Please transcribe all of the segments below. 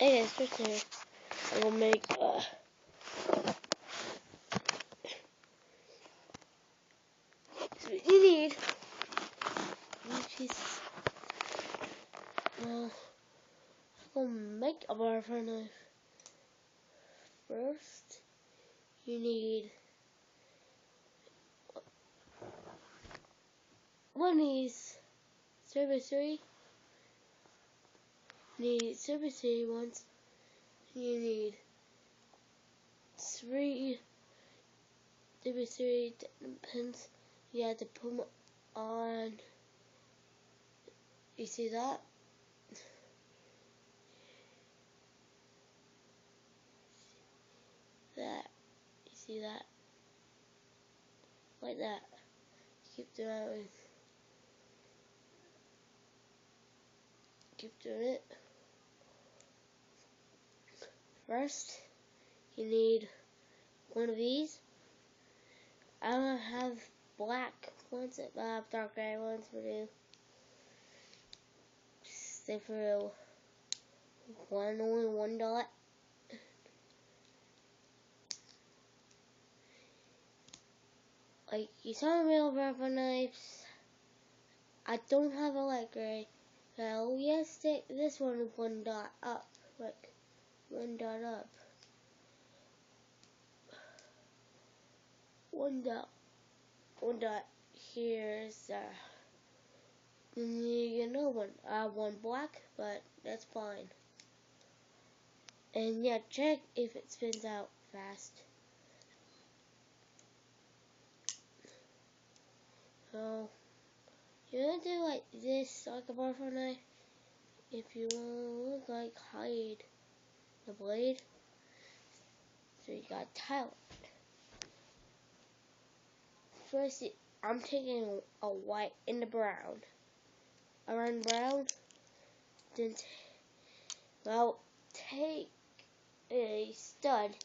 Hey guys, Chris here. I will make so you need pieces. Well, we'll make a butterfly knife. First, you need one of these Trvdvc. Need Trvdvc ones. You need 3 Trvdvc pins. You have to put them on. You see that? You see that? Like that. Keep doing it. First, you need one of these. I don't have black ones, but I have dark gray ones for you. Stay for only one dot. Like you saw real butterfly knives. I don't have a light gray. So yes, stick this one with one dot up. Like one dot up. One dot. Here's then you get another one. I have one black, but that's fine. And yeah, check if it spins out fast. So you're gonna do like this, like a butterfly knife. If you want to look like hide the blade, so you gotta tile it. First, I'm taking a white and a brown. Around brown, then take a stud.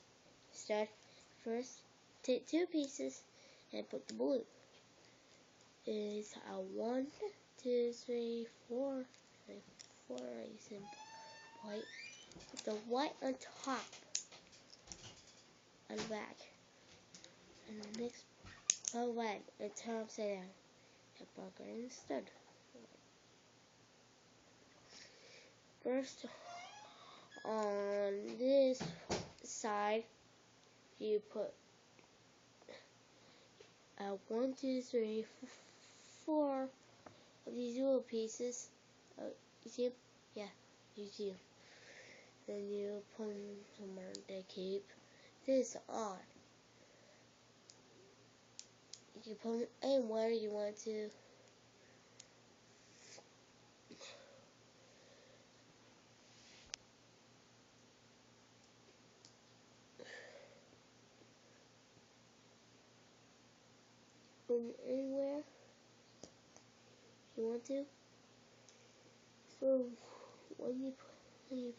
First, take 2 pieces and put the blue. It's a 1, 2, 3, 4, 4 simple white. Put the white on top and back, and the next red and turn upside down. And buckle and stud. First, on this side, you put 1, 2, 3, 4 of these little pieces. You see them? Yeah, you see them. Then you put them somewhere to keep this on. You can put them anywhere you want to. Put them anywhere you want to. So when you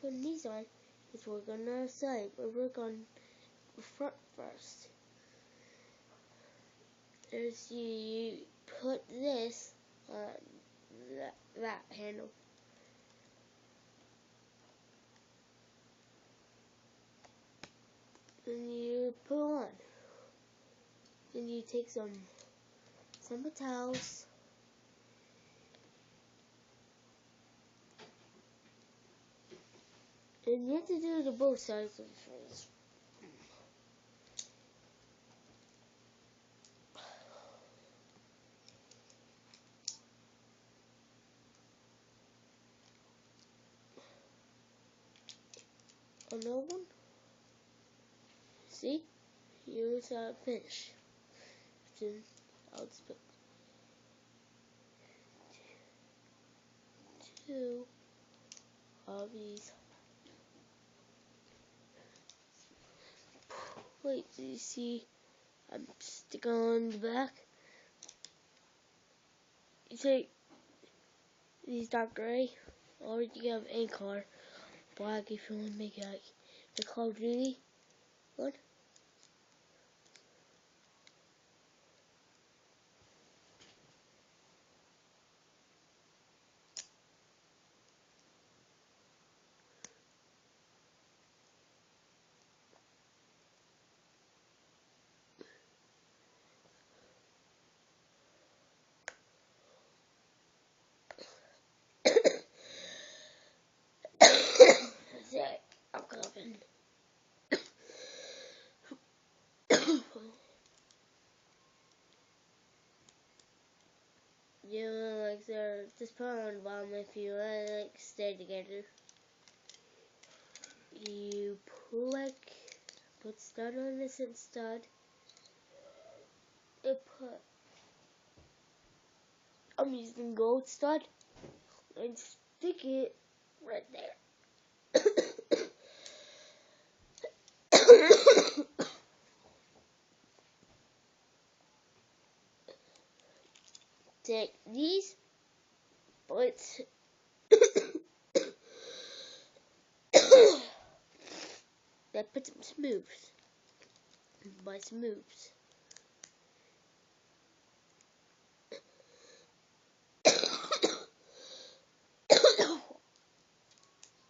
put these on, let's work on our side. We'll work on the front first. As you put this on that handle. Then you put on. Then you take some towels. And you have to do it to both sides of the face. Another one. See? Here's how it finished. Then I'll just put 2 of these. Wait, do you see? I'm sticking on the back. You take these dark gray, or you can have any color. Black if you want to make it like the Call of Duty one. put it on the bottom if you want to like stay together. You put stud on this and stud. I'm using gold stud and stick it right there. Take these bullets that put some smooths. By smooths.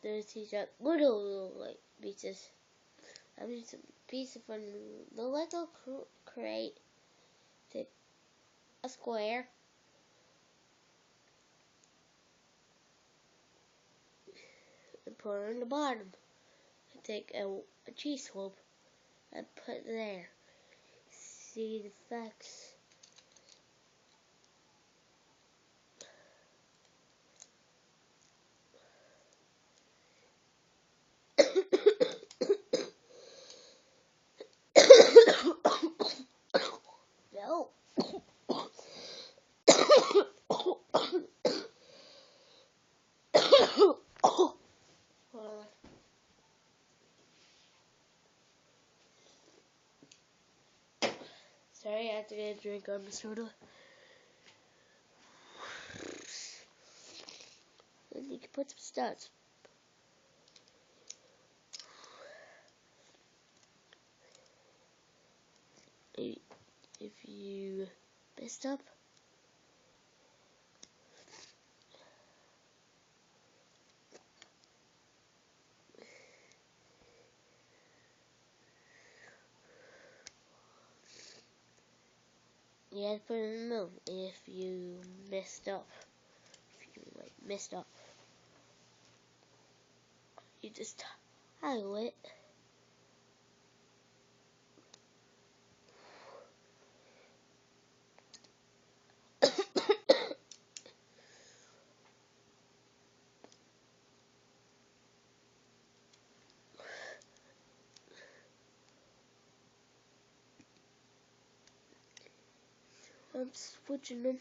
There's these little like pieces. I'm using some pieces from the Lego crate. Take a square. And put it on the bottom. And take a cheese swoop and put it there. See the effects. No. Sorry, I have to get a drink on the soda. And you can put some studs. If you messed up, you have to put it in the middle. If you messed up, you just tile it. I'm switching them.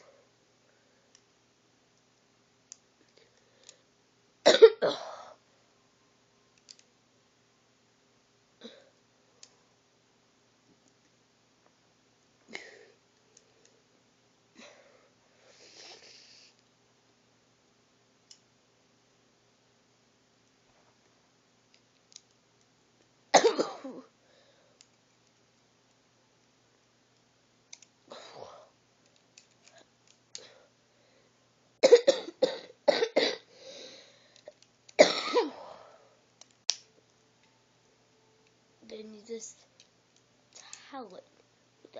Then you just towel it with the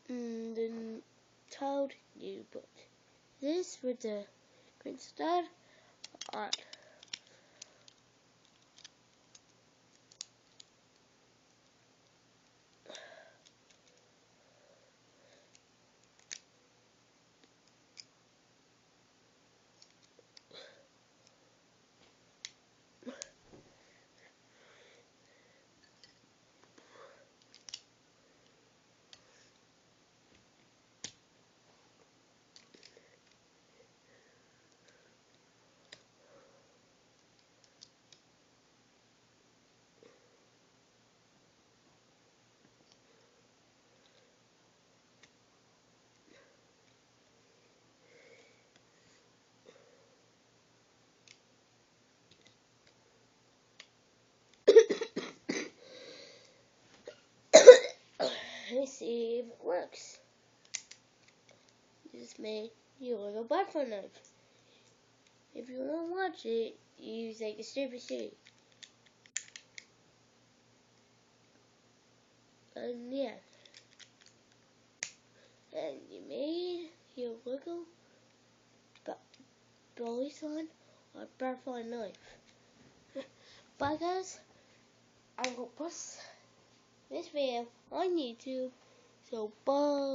and then towel you put this with the green stud on. Let's see if it works. Just made you a little butterfly knife. If you want to watch it, use like a Trvdvc. And yeah. And you made your little belly sign or butterfly knife. Bye guys, I will post this video on YouTube, so bye.